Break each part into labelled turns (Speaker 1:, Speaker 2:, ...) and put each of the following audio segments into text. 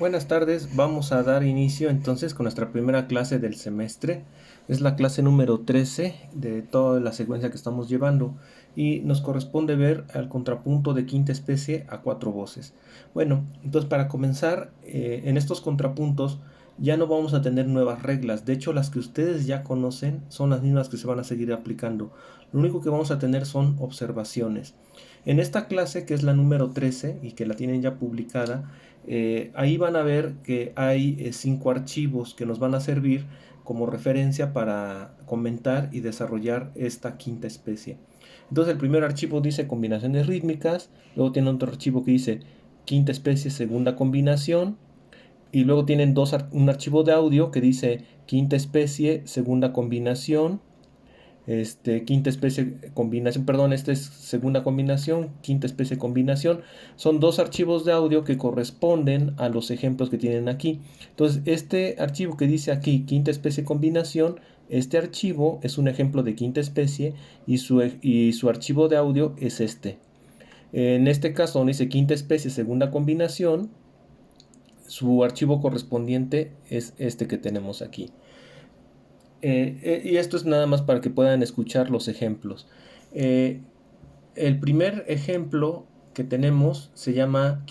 Speaker 1: Buenas tardes, vamos a dar inicio entonces con nuestra primera clase del semestre. Es la clase número 13 de toda la secuencia que estamos llevando y nos corresponde ver al contrapunto de quinta especie a cuatro voces. Bueno, entonces para comenzar, en estos contrapuntos ya no vamos a tener nuevas reglas. De hecho, las que ustedes ya conocen son las mismas que se van a seguir aplicando. Lo único que vamos a tener son observaciones. En esta clase, que es la número 13 y que la tienen ya publicada, ahí van a ver que hay 5 archivos que nos van a servir como referencia para comentar y desarrollar esta quinta especie. Entonces el primer archivo dice combinaciones rítmicas, luego tiene otro archivo que dice quinta especie segunda combinación, y luego tienen un archivo de audio que dice quinta especie segunda combinación, quinta especie combinación, perdón, esta es segunda combinación, quinta especie combinación. Son dos archivos de audio que corresponden a los ejemplos que tienen aquí. Entonces, este archivo que dice aquí, quinta especie combinación, este archivo es un ejemplo de quinta especie y su archivo de audio es este. En este caso, donde dice quinta especie segunda combinación, su archivo correspondiente es este que tenemos aquí. Y esto es nada más para que puedan escuchar los ejemplos. Eh, el primer ejemplo que tenemos se llama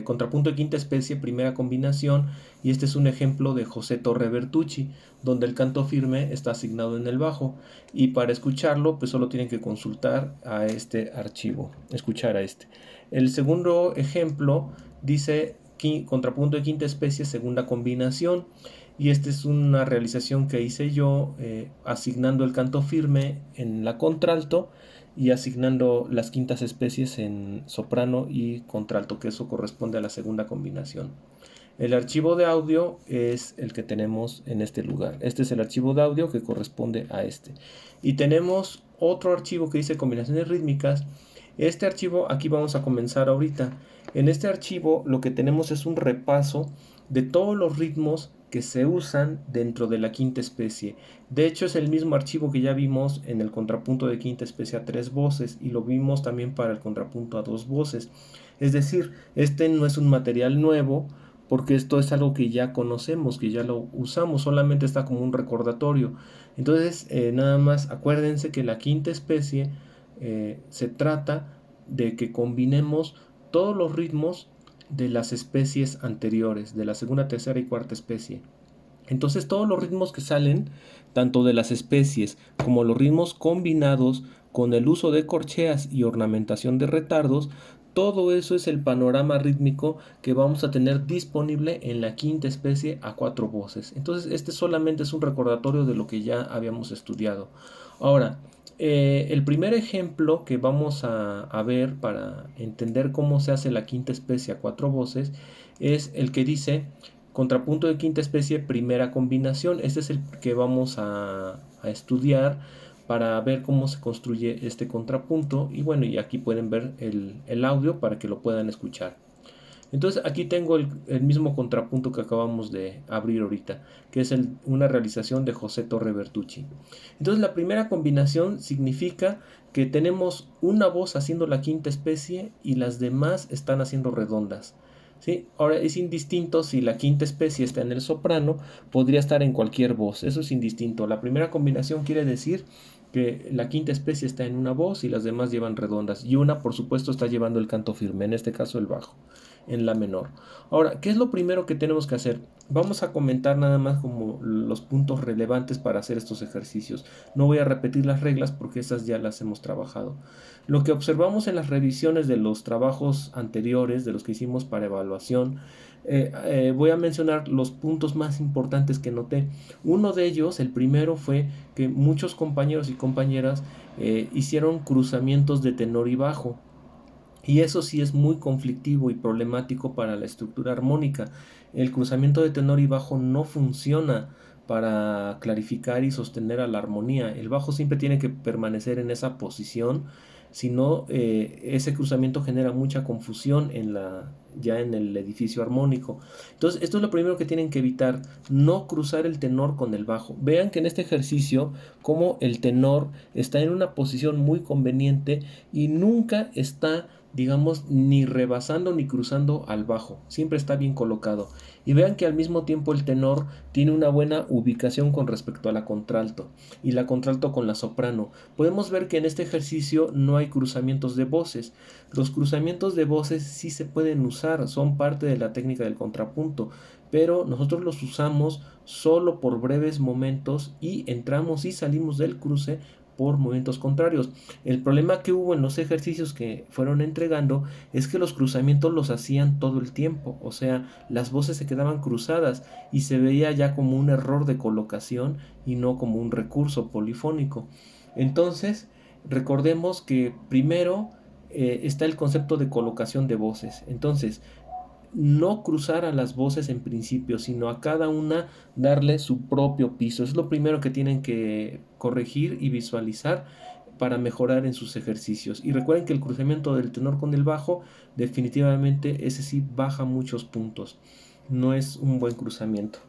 Speaker 1: contrapunto de quinta especie, primera combinación, y este es un ejemplo de José Torre Bertucci, donde el canto firme está asignado en el bajo, y para escucharlo pues solo tienen que consultar a este archivo, escuchar a este. El segundo ejemplo dice contrapunto de quinta especie, segunda combinación, y esta es una realización que hice yo asignando el canto firme en la contralto y asignando las quintas especies en soprano y contralto, que eso corresponde a la segunda combinación. El archivo de audio es el que tenemos en este lugar. Este es el archivo de audio que corresponde a este. Y tenemos otro archivo que dice combinaciones rítmicas. Este archivo aquí vamos a comenzar ahorita. En este archivo lo que tenemos es un repaso de todos los ritmos que se usan dentro de la quinta especie. De hecho es el mismo archivo que ya vimos en el contrapunto de quinta especie a 3 voces y lo vimos también para el contrapunto a 2 voces. Es decir, este no es un material nuevo porque esto es algo que ya conocemos, que ya lo usamos, solamente está como un recordatorio. Entonces, nada más acuérdense que la quinta especie se trata de que combinemos todos los ritmos de las especies anteriores, de la segunda, tercera y cuarta especie. Entonces todos los ritmos que salen, tanto de las especies como los ritmos combinados con el uso de corcheas y ornamentación de retardos, todo eso es el panorama rítmico que vamos a tener disponible en la quinta especie a 4 voces. Entonces este solamente es un recordatorio de lo que ya habíamos estudiado. Ahora, el primer ejemplo que vamos a ver para entender cómo se hace la quinta especie a 4 voces es el que dice contrapunto de quinta especie, primera combinación. Este es el que vamos a estudiar para ver cómo se construye este contrapunto. Y bueno, y aquí pueden ver el audio para que lo puedan escuchar. Entonces aquí tengo el mismo contrapunto que acabamos de abrir ahorita, que es una realización de José Torre Bertucci. Entonces la primera combinación significa que tenemos una voz haciendo la quinta especie y las demás están haciendo redondas. ¿Sí? Ahora es indistinto si la quinta especie está en el soprano, podría estar en cualquier voz, eso es indistinto. La primera combinación quiere decir que la quinta especie está en una voz y las demás llevan redondas, y una por supuesto está llevando el canto firme, en este caso el bajo, en la menor. Ahora, ¿qué es lo primero que tenemos que hacer? Vamos a comentar nada más como los puntos relevantes para hacer estos ejercicios. No voy a repetir las reglas porque esas ya las hemos trabajado. Lo que observamos en las revisiones de los trabajos anteriores, de los que hicimos para evaluación, voy a mencionar los puntos más importantes que noté. Uno de ellos, el primero, fue que muchos compañeros y compañeras hicieron cruzamientos de tenor y bajo. Y eso sí es muy conflictivo y problemático para la estructura armónica. El cruzamiento de tenor y bajo no funciona para clarificar y sostener a la armonía. El bajo siempre tiene que permanecer en esa posición, si no, ese cruzamiento genera mucha confusión ya en el edificio armónico. Entonces, esto es lo primero que tienen que evitar, no cruzar el tenor con el bajo. Vean que en este ejercicio, como el tenor está en una posición muy conveniente y nunca está digamos, ni rebasando ni cruzando al bajo, siempre está bien colocado. Y vean que al mismo tiempo el tenor tiene una buena ubicación con respecto a la contralto y la contralto con la soprano. Podemos ver que en este ejercicio no hay cruzamientos de voces. Los cruzamientos de voces sí se pueden usar, son parte de la técnica del contrapunto, pero nosotros los usamos solo por breves momentos y entramos y salimos del cruce por momentos contrarios. El problema que hubo en los ejercicios que fueron entregando es que los cruzamientos los hacían todo el tiempo, o sea, las voces se quedaban cruzadas y se veía ya como un error de colocación y no como un recurso polifónico. Entonces, recordemos que primero está el concepto de colocación de voces. Entonces, no cruzar a las voces en principio, sino a cada una darle su propio piso. Es lo primero que tienen que corregir y visualizar para mejorar en sus ejercicios. Y recuerden que el cruzamiento del tenor con el bajo, definitivamente ese sí baja muchos puntos. No es un buen cruzamiento.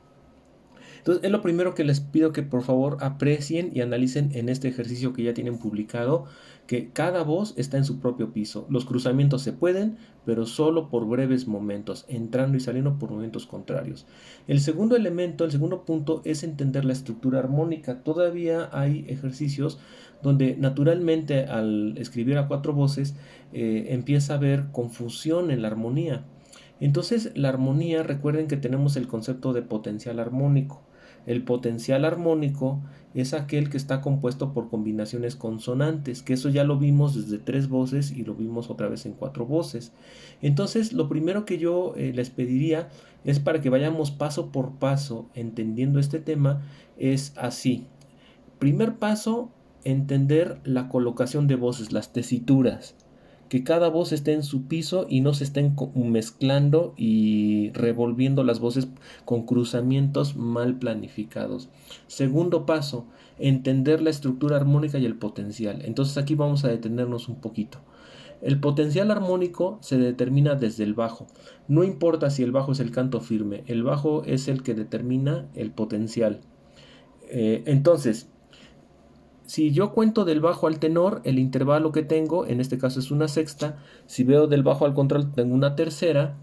Speaker 1: Entonces es lo primero que les pido que por favor aprecien y analicen en este ejercicio que ya tienen publicado, que cada voz está en su propio piso. Los cruzamientos se pueden, pero solo por breves momentos, entrando y saliendo por momentos contrarios. El segundo elemento, el segundo punto es entender la estructura armónica. Todavía hay ejercicios donde naturalmente al escribir a cuatro voces empieza a haber confusión en la armonía. Entonces la armonía, recuerden que tenemos el concepto de potencial armónico. El potencial armónico es aquel que está compuesto por combinaciones consonantes, que eso ya lo vimos desde 3 voces y lo vimos otra vez en 4 voces. Entonces, lo primero que yo les pediría es para que vayamos paso por paso entendiendo este tema, es así. Primer paso, entender la colocación de voces, las tesituras, que cada voz esté en su piso y no se estén mezclando y revolviendo las voces con cruzamientos mal planificados. Segundo paso, entender la estructura armónica y el potencial. Entonces aquí vamos a detenernos un poquito. El potencial armónico se determina desde el bajo. No importa si el bajo es el canto firme, el bajo es el que determina el potencial. Entonces, si yo cuento del bajo al tenor, el intervalo que tengo, en este caso es una sexta. Si veo del bajo al contralto, tengo una tercera.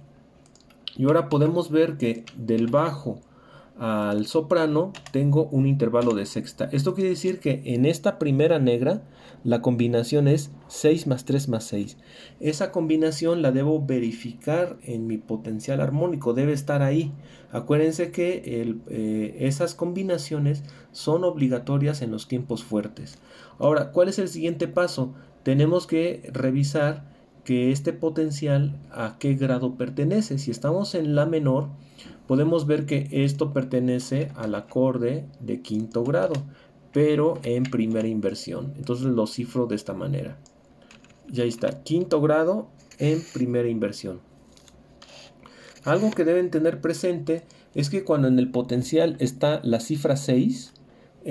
Speaker 1: Y ahora podemos ver que del bajo al soprano tengo un intervalo de sexta. Esto quiere decir que en esta primera negra la combinación es 6 más 3 más 6. Esa combinación la debo verificar en mi potencial armónico, debe estar ahí. Acuérdense que esas combinaciones son obligatorias en los tiempos fuertes. Ahora, ¿cuál es el siguiente paso? Tenemos que revisar que este potencial a qué grado pertenece. Si estamos en la menor, podemos ver que esto pertenece al acorde de quinto grado, pero en primera inversión. Entonces lo cifro de esta manera. Ya está, quinto grado en primera inversión. Algo que deben tener presente es que cuando en el potencial está la cifra 6,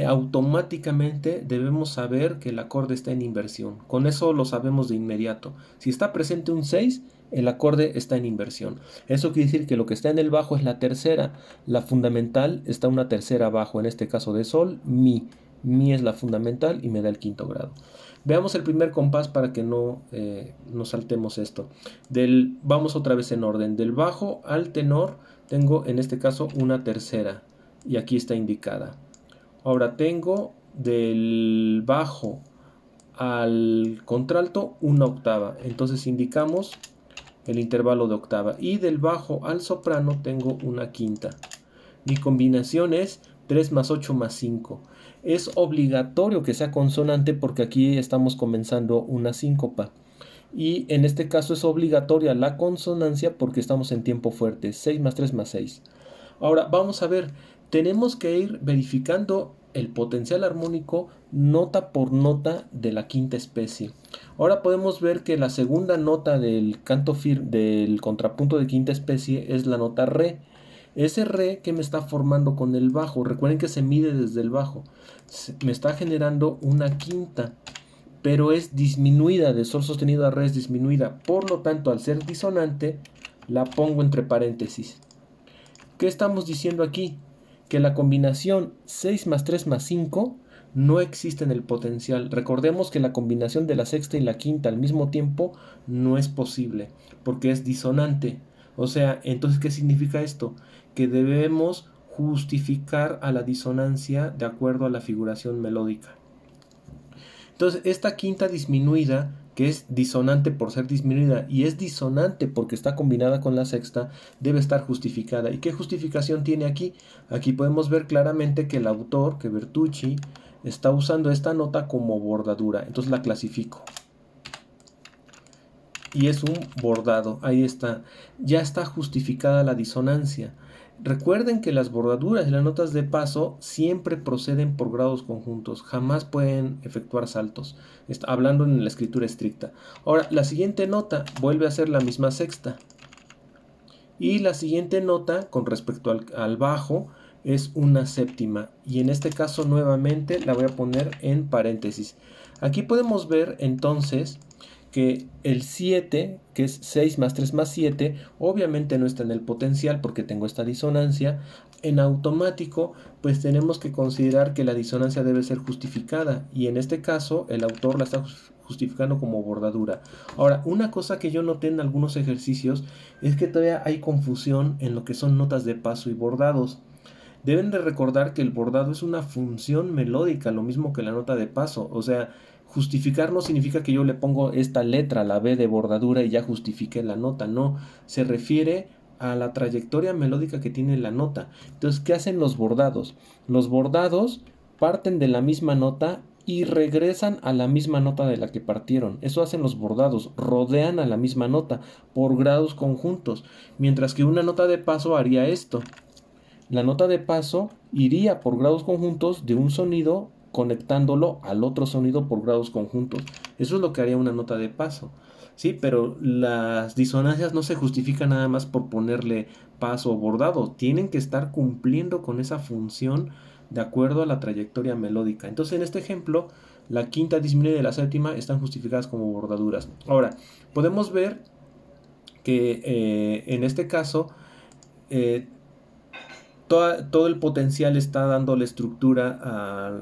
Speaker 1: automáticamente debemos saber que el acorde está en inversión. Con eso lo sabemos de inmediato. Si está presente un 6, el acorde está en inversión. Eso quiere decir que lo que está en el bajo es la tercera. La fundamental está una tercera abajo, en este caso de sol, mi. Mi es la fundamental y me da el quinto grado. Veamos el primer compás para que no nos saltemos esto. Vamos otra vez en orden. Del bajo al tenor tengo en este caso una tercera y aquí está indicada. Ahora tengo del bajo al contralto una octava. Entonces indicamos el intervalo de octava. Y del bajo al soprano tengo una quinta. Mi combinación es 3 más 8 más 5. Es obligatorio que sea consonante porque aquí estamos comenzando una síncopa. Y en este caso es obligatoria la consonancia porque estamos en tiempo fuerte. 6 más 3 más 6. Ahora vamos a ver, tenemos que ir verificando el potencial armónico nota por nota de la quinta especie. Ahora podemos ver que la segunda nota del canto del contrapunto de quinta especie es la nota re. Ese re que me está formando con el bajo, recuerden que se mide desde el bajo, me está generando una quinta, pero es disminuida, de sol sostenido a re es disminuida, por lo tanto al ser disonante la pongo entre paréntesis. ¿Qué estamos diciendo aquí? Que la combinación 6 más 3 más 5 no existe en el potencial. Recordemos que la combinación de la sexta y la quinta al mismo tiempo no es posible, porque es disonante. O sea, entonces, ¿qué significa esto? Que debemos justificar a la disonancia de acuerdo a la figuración melódica. Entonces, esta quinta disminuida, que es disonante por ser disminuida y es disonante porque está combinada con la sexta, debe estar justificada. ¿Y qué justificación tiene aquí? Aquí podemos ver claramente que el autor, que Bertucci, está usando esta nota como bordadura. Entonces la clasifico. Y es un bordado, ahí está. Ya está justificada la disonancia. Recuerden que las bordaduras y las notas de paso siempre proceden por grados conjuntos, jamás pueden efectuar saltos, hablando en la escritura estricta. Ahora, la siguiente nota vuelve a ser la misma sexta. Y la siguiente nota, con respecto al bajo, es una séptima. Y en este caso, nuevamente, la voy a poner en paréntesis. Aquí podemos ver, entonces, que el 7, que es 6 más 3 más 7, obviamente no está en el potencial porque tengo esta disonancia. En automático, pues tenemos que considerar que la disonancia debe ser justificada, y en este caso el autor la está justificando como bordadura. Ahora, una cosa que yo noté en algunos ejercicios es que todavía hay confusión en lo que son notas de paso y bordados. Deben de recordar que el bordado es una función melódica, lo mismo que la nota de paso. O sea, justificar no significa que yo le pongo esta letra, la B de bordadura, y ya justifique la nota. No, se refiere a la trayectoria melódica que tiene la nota. Entonces, ¿qué hacen los bordados? Los bordados parten de la misma nota y regresan a la misma nota de la que partieron. Eso hacen los bordados, rodean a la misma nota por grados conjuntos, mientras que una nota de paso haría esto. La nota de paso iría por grados conjuntos de un sonido conectándolo al otro sonido por grados conjuntos. Eso es lo que haría una nota de paso. Sí, pero las disonancias no se justifican nada más por ponerle paso o bordado. Tienen que estar cumpliendo con esa función de acuerdo a la trayectoria melódica. Entonces, en este ejemplo, la quinta disminuida y la séptima están justificadas como bordaduras. Ahora, podemos ver que en este caso todo el potencial está dándole estructura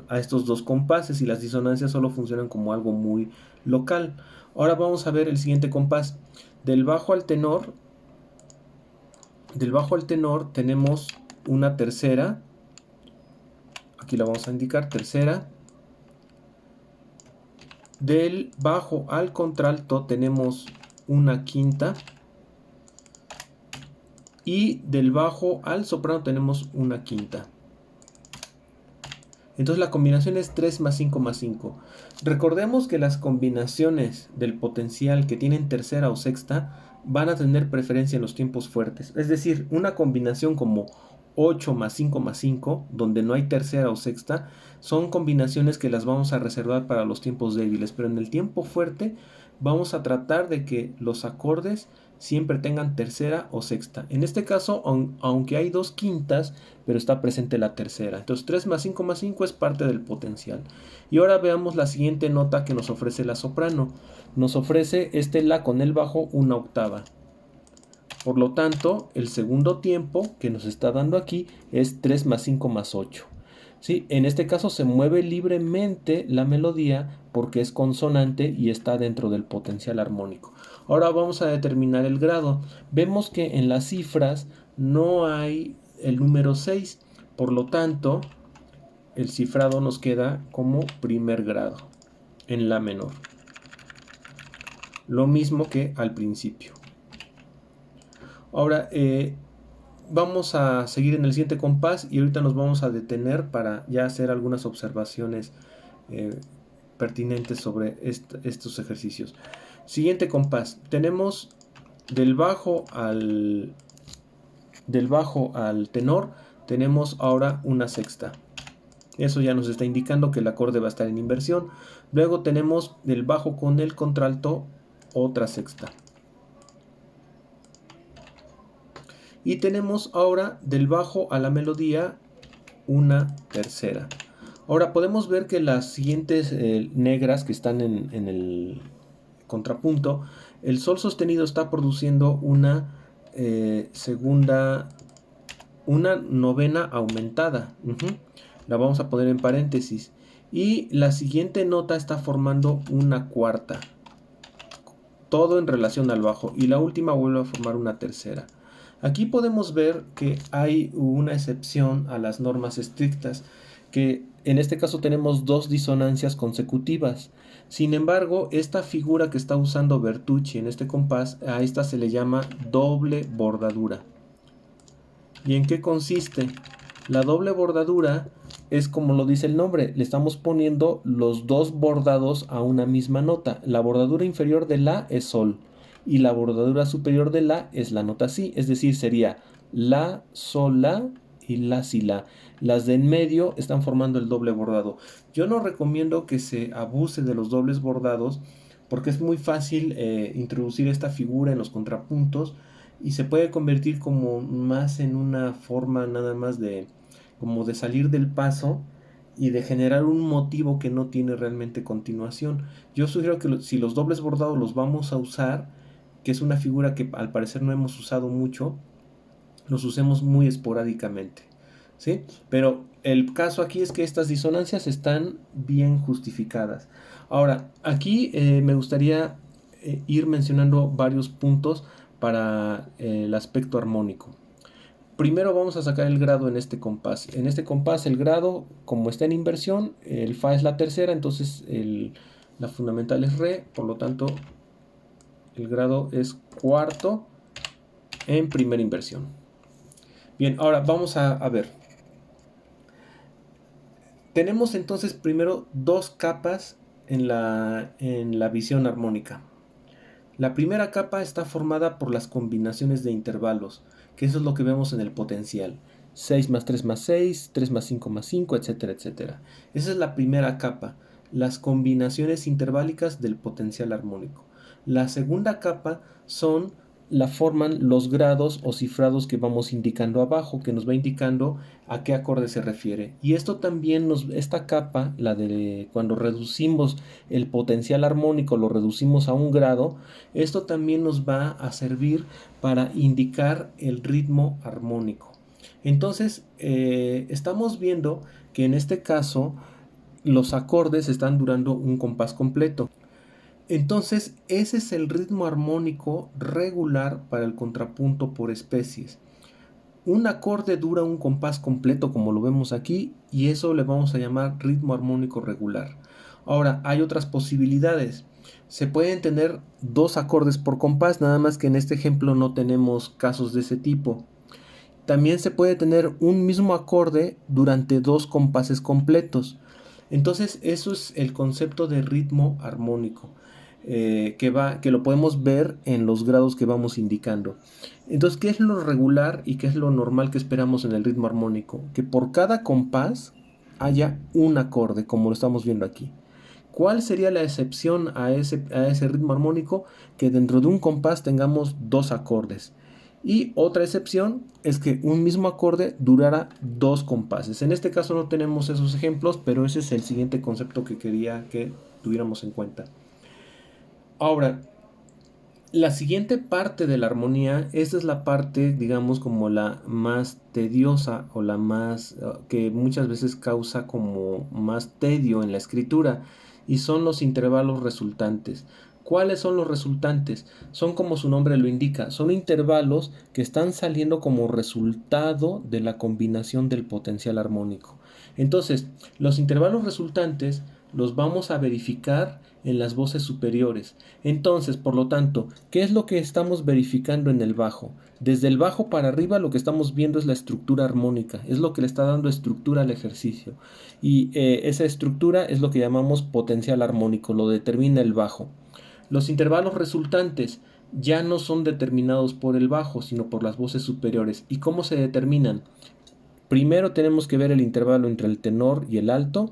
Speaker 1: a estos dos compases, y las disonancias solo funcionan como algo muy local. Ahora vamos a ver el siguiente compás. Del bajo al tenor tenemos una tercera. Aquí la vamos a indicar, tercera. Del bajo al contralto tenemos una quinta. Y del bajo al soprano tenemos una quinta. Entonces la combinación es 3 más 5 más 5. Recordemos que las combinaciones del potencial que tienen tercera o sexta van a tener preferencia en los tiempos fuertes. Es decir, una combinación como 8 más 5 más 5, donde no hay tercera o sexta, son combinaciones que las vamos a reservar para los tiempos débiles. Pero en el tiempo fuerte vamos a tratar de que los acordes siempre tengan tercera o sexta. En este caso, aunque hay dos quintas, pero está presente la tercera. Entonces 3 más 5 más 5 es parte del potencial. Y ahora veamos la siguiente nota que nos ofrece la soprano. Nos ofrece la con el bajo una octava. Por lo tanto, el segundo tiempo que nos está dando aquí es 3 más 5 más 8. ¿Sí? En este caso se mueve libremente la melodía porque es consonante y está dentro del potencial armónico. Ahora vamos a determinar el grado. Vemos que en las cifras no hay el número 6. Por lo tanto, el cifrado nos queda como primer grado en la menor. Lo mismo que al principio. Ahora vamos a seguir en el siguiente compás y ahorita nos vamos a detener para ya hacer algunas observaciones pertinentes sobre estos ejercicios. Siguiente compás. Tenemos del bajo al tenor, tenemos ahora una sexta. Eso ya nos está indicando que el acorde va a estar en inversión. Luego tenemos del bajo con el contralto otra sexta. Y tenemos ahora del bajo a la melodía una tercera. Ahora podemos ver que las siguientes negras que están en el contrapunto, el sol sostenido está produciendo una una novena aumentada. La vamos a poner en paréntesis. y la siguiente nota está formando una cuarta, todo en relación al bajo, y la última vuelve a formar una tercera. Aquí podemos ver que hay una excepción a las normas estrictas, que en este caso tenemos dos disonancias consecutivas. Sin embargo, esta figura que está usando Bertucci en este compás, a esta se le llama doble bordadura. ¿Y en qué consiste? La doble bordadura es como lo dice el nombre, le estamos poniendo los dos bordados a una misma nota. La bordadura inferior de la es sol y la bordadura superior de la es la nota si, es decir, sería la, sol, la y la, si, la. Las de en medio están formando el doble bordado. Yo no recomiendo que se abuse de los dobles bordados porque es muy fácil introducir esta figura en los contrapuntos y se puede convertir como más en una forma nada más de como de salir del paso y de generar un motivo que no tiene realmente continuación. Yo sugiero que si los dobles bordados los vamos a usar, que es una figura que al parecer no hemos usado mucho, los usemos muy esporádicamente, ¿sí? Pero el caso aquí es que estas disonancias están bien justificadas. Ahora, aquí me gustaría ir mencionando varios puntos para el aspecto armónico. Primero vamos a sacar el grado en este compás. En este compás el grado, como está en inversión, el fa es la tercera, entonces la fundamental es re, por lo tanto el grado es cuarto en primera inversión. Bien, ahora vamos a ver. Tenemos entonces primero dos capas en la visión armónica. La primera capa está formada por las combinaciones de intervalos, que eso es lo que vemos en el potencial. 6 más 3 más 6, 3 más 5 más 5, etcétera, etcétera. Esa es la primera capa, las combinaciones interválicas del potencial armónico. La segunda capa la forman los grados o cifrados que vamos indicando abajo, que nos va indicando a qué acorde se refiere. Y esto también esta capa, la de cuando reducimos el potencial armónico, lo reducimos a un grado, esto también nos va a servir para indicar el ritmo armónico. Entonces, estamos viendo que en este caso los acordes están durando un compás completo. Entonces, ese es el ritmo armónico regular para el contrapunto por especies. Un acorde dura un compás completo como lo vemos aquí y eso le vamos a llamar ritmo armónico regular. Ahora, hay otras posibilidades. Se pueden tener dos acordes por compás, nada más que en este ejemplo no tenemos casos de ese tipo. También se puede tener un mismo acorde durante dos compases completos. Entonces, eso es el concepto de ritmo armónico, que lo podemos ver en los grados que vamos indicando. Entonces, ¿qué es lo regular y qué es lo normal que esperamos en el ritmo armónico? Que por cada compás haya un acorde, como lo estamos viendo aquí. ¿Cuál sería la excepción a ese ritmo armónico? Que dentro de un compás tengamos dos acordes. Y otra excepción es que un mismo acorde durara dos compases. En este caso no tenemos esos ejemplos, pero ese es el siguiente concepto que quería que tuviéramos en cuenta. Ahora, la siguiente parte de la armonía, esta es la parte, digamos, como la más tediosa o la más que muchas veces causa como más tedio en la escritura, y son los intervalos resultantes. ¿Cuáles son los resultantes? Son como su nombre lo indica, son intervalos que están saliendo como resultado de la combinación del potencial armónico. Entonces, los intervalos resultantes los vamos a verificar en las voces superiores. Entonces, por lo tanto, ¿qué es lo que estamos verificando en el bajo? Desde el bajo para arriba lo que estamos viendo es la estructura armónica, es lo que le está dando estructura al ejercicio. Y esa estructura es lo que llamamos potencial armónico, lo determina el bajo. Los intervalos resultantes ya no son determinados por el bajo, sino por las voces superiores. ¿Y cómo se determinan? Primero tenemos que ver el intervalo entre el tenor y el alto,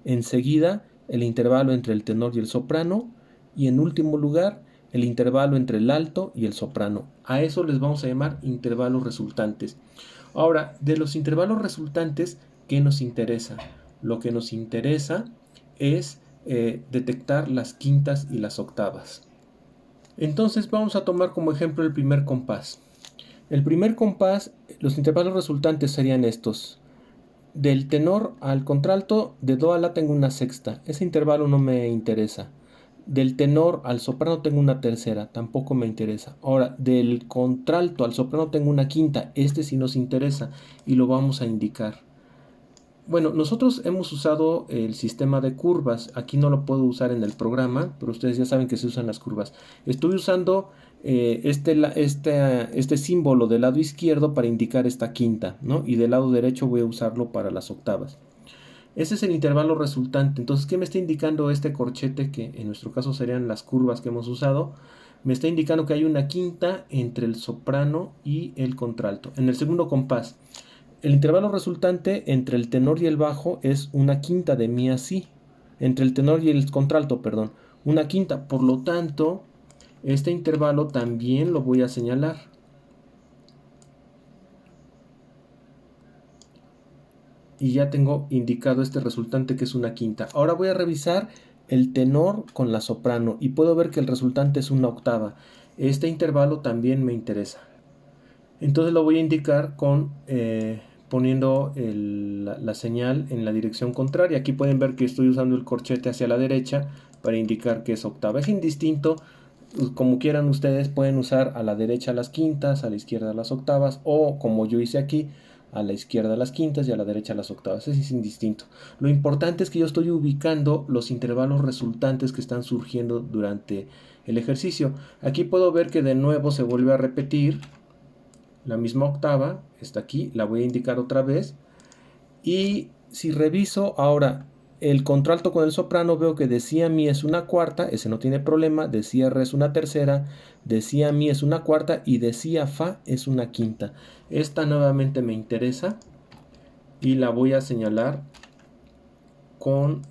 Speaker 1: enseguida el intervalo entre el tenor y el soprano, y en último lugar el intervalo entre el alto y el soprano. A eso les vamos a llamar intervalos resultantes. Ahora, de los intervalos resultantes, ¿qué nos interesa? Lo que nos interesa es detectar las quintas y las octavas. Entonces vamos a tomar como ejemplo el primer compás. El primer compás, los intervalos resultantes serían estos. Del tenor al contralto, de do a la tengo una sexta. Ese intervalo no me interesa. Del tenor al soprano tengo una tercera, tampoco me interesa. Ahora, del contralto al soprano tengo una quinta, este sí nos interesa y lo vamos a indicar. Bueno, nosotros hemos usado el sistema de curvas. Aquí no lo puedo usar en el programa, pero ustedes ya saben que se usan las curvas. Estoy usando este símbolo del lado izquierdo para indicar esta quinta, ¿no? Y del lado derecho voy a usarlo para las octavas. Ese es el intervalo resultante. Entonces, ¿qué me está indicando este corchete? Que en nuestro caso serían las curvas que hemos usado. Me está indicando que hay una quinta entre el soprano y el contralto. En el segundo compás, el intervalo resultante entre el tenor y el bajo es una quinta de mi a si. Entre el tenor y el contralto, perdón. Una quinta. Por lo tanto, este intervalo también lo voy a señalar. Y ya tengo indicado este resultante que es una quinta. Ahora voy a revisar el tenor con la soprano y puedo ver que el resultante es una octava. Este intervalo también me interesa. Entonces lo voy a indicar con poniendo la señal en la dirección contraria. Aquí pueden ver que estoy usando el corchete hacia la derecha para indicar que es octava. Es indistinto, como quieran ustedes, pueden usar a la derecha las quintas, a la izquierda las octavas, o como yo hice aquí, a la izquierda las quintas y a la derecha las octavas. Es indistinto. Lo importante es que yo estoy ubicando los intervalos resultantes que están surgiendo durante el ejercicio. Aquí puedo ver que de nuevo se vuelve a repetir la misma octava, está aquí, la voy a indicar otra vez. Y si reviso ahora el contralto con el soprano, veo que de si a mi es una cuarta, ese no tiene problema, de si a re es una tercera, de si a mi es una cuarta y de si a fa es una quinta. Esta nuevamente me interesa y la voy a señalar con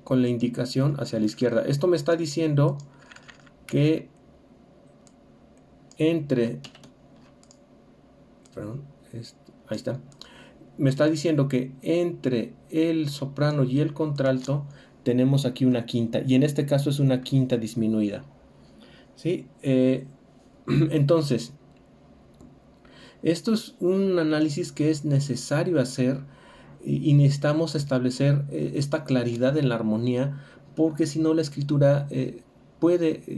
Speaker 1: la indicación hacia la izquierda. Esto me está diciendo que entre, perdón, ahí está, me está diciendo que entre el soprano y el contralto tenemos aquí una quinta, y en este caso es una quinta disminuida, ¿sí? Entonces, esto es un análisis que es necesario hacer y necesitamos establecer esta claridad en la armonía, porque si no la escritura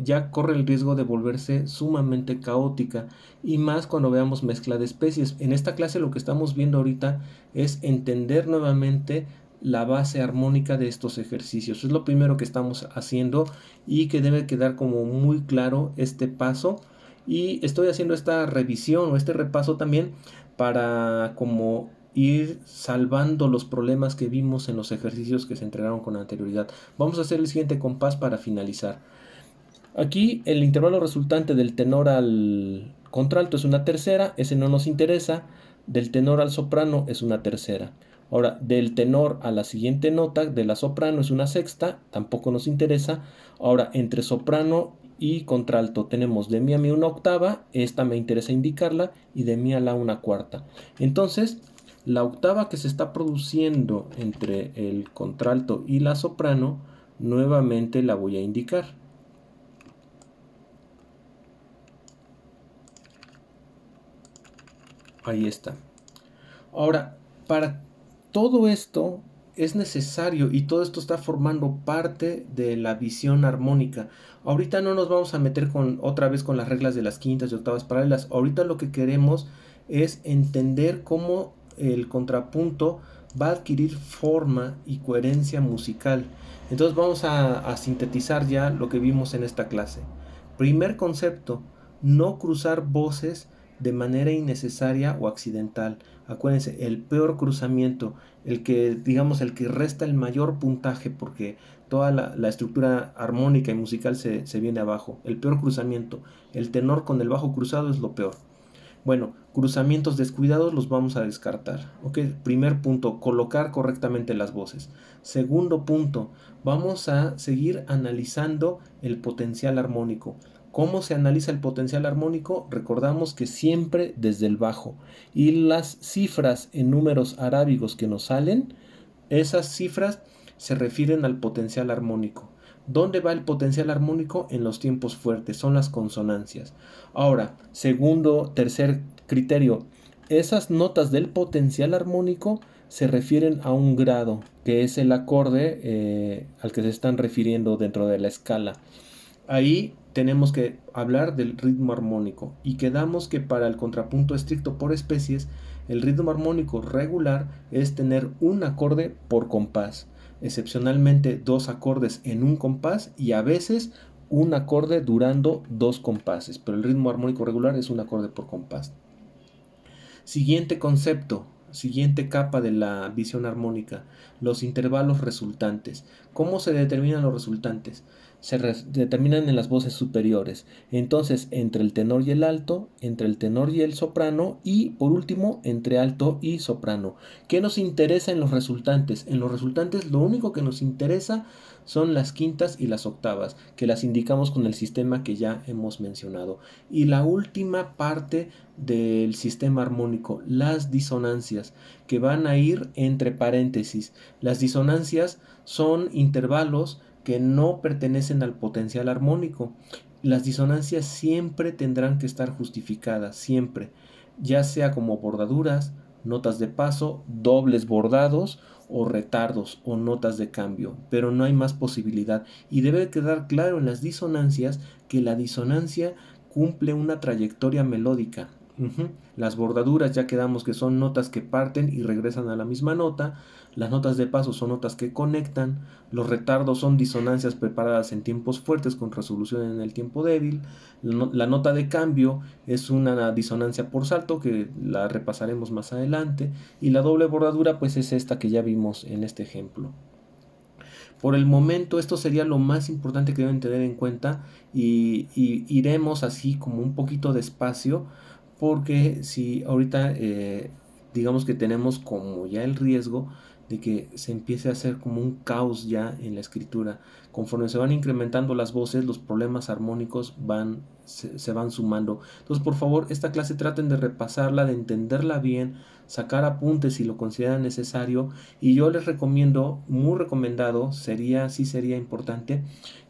Speaker 1: ya corre el riesgo de volverse sumamente caótica, y más cuando veamos mezcla de especies. En esta clase lo que estamos viendo ahorita es entender nuevamente la base armónica de estos ejercicios. Es lo primero que estamos haciendo y que debe quedar como muy claro este paso. Y estoy haciendo esta revisión o este repaso también para como ir salvando los problemas que vimos en los ejercicios que se entregaron con anterioridad. Vamos a hacer el siguiente compás para finalizar. Aquí el intervalo resultante del tenor al contralto es una tercera, ese no nos interesa. Del tenor al soprano es una tercera. Ahora, del tenor a la siguiente nota de la soprano es una sexta, tampoco nos interesa. Ahora, entre soprano y contralto tenemos de mi a mi una octava, esta me interesa indicarla, y de mi a la una cuarta. Entonces, la octava que se está produciendo entre el contralto y la soprano, nuevamente la voy a indicar. Ahí está. Ahora, para todo esto es necesario, y todo esto está formando parte de la visión armónica. Ahorita no nos vamos a meter otra vez con las reglas de las quintas y octavas paralelas. Ahorita lo que queremos es entender cómo el contrapunto va a adquirir forma y coherencia musical. Entonces vamos a sintetizar ya lo que vimos en esta clase. Primer concepto: no cruzar voces de manera innecesaria o accidental. Acuérdense, el peor cruzamiento, el que, digamos, el que resta el mayor puntaje, porque toda la estructura armónica y musical se viene abajo. El peor cruzamiento, el tenor con el bajo cruzado, es lo peor. Bueno, cruzamientos descuidados los vamos a descartar. ¿Ok? Primer punto, colocar correctamente las voces. Segundo punto, vamos a seguir analizando el potencial armónico. ¿Cómo se analiza el potencial armónico? Recordamos que siempre desde el bajo. Y las cifras en números arábigos que nos salen, esas cifras se refieren al potencial armónico. ¿Dónde va el potencial armónico? En los tiempos fuertes, son las consonancias. Ahora, segundo, tercer criterio, esas notas del potencial armónico se refieren a un grado, que es el acorde al que se están refiriendo dentro de la escala. Ahí tenemos que hablar del ritmo armónico y quedamos que para el contrapunto estricto por especies, el ritmo armónico regular es tener un acorde por compás, excepcionalmente dos acordes en un compás y a veces un acorde durando dos compases, pero el ritmo armónico regular es un acorde por compás. Siguiente concepto, siguiente capa de la visión armónica, los intervalos resultantes. ¿Cómo se determinan los resultantes? Determinan en las voces superiores. Entonces, entre el tenor y el alto, entre el tenor y el soprano y, por último, entre alto y soprano. ¿Qué nos interesa en los resultantes? En los resultantes lo único que nos interesa son las quintas y las octavas, que las indicamos con el sistema que ya hemos mencionado. Y la última parte del sistema armónico, las disonancias, que van a ir entre paréntesis. Las disonancias son intervalos que no pertenecen al potencial armónico. Las disonancias siempre tendrán que estar justificadas, siempre, ya sea como bordaduras, notas de paso, dobles bordados o retardos o notas de cambio, pero no hay más posibilidad y debe quedar claro en las disonancias que la disonancia cumple una trayectoria melódica. Las bordaduras ya quedamos que son notas que parten y regresan a la misma nota. Las notas de paso son notas que conectan. Los retardos son disonancias preparadas en tiempos fuertes con resolución en el tiempo débil. La nota de cambio es una disonancia por salto que la repasaremos más adelante. Y la doble bordadura pues es esta que ya vimos en este ejemplo. Por el momento esto sería lo más importante que deben tener en cuenta y iremos así como un poquito despacio porque si ahorita digamos que tenemos como ya el riesgo de que se empiece a hacer como un caos ya en la escritura. Conforme se van incrementando las voces, los problemas armónicos se van sumando. Entonces, por favor, esta clase traten de repasarla, de entenderla bien, sacar apuntes si lo consideran necesario. Y yo les recomiendo, muy recomendado, sería importante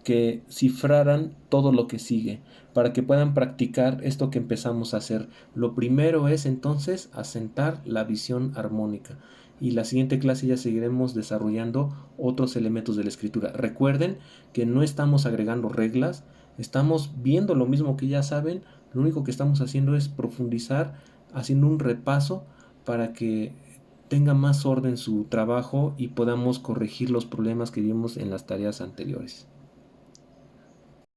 Speaker 1: que cifraran todo lo que sigue para que puedan practicar esto que empezamos a hacer. Lo primero es entonces asentar la visión armónica y la siguiente clase ya seguiremos desarrollando otros elementos de la escritura. Recuerden que no estamos agregando reglas, estamos viendo lo mismo que ya saben, lo único que estamos haciendo es profundizar, haciendo un repaso para que tenga más orden su trabajo y podamos corregir los problemas que vimos en las tareas anteriores.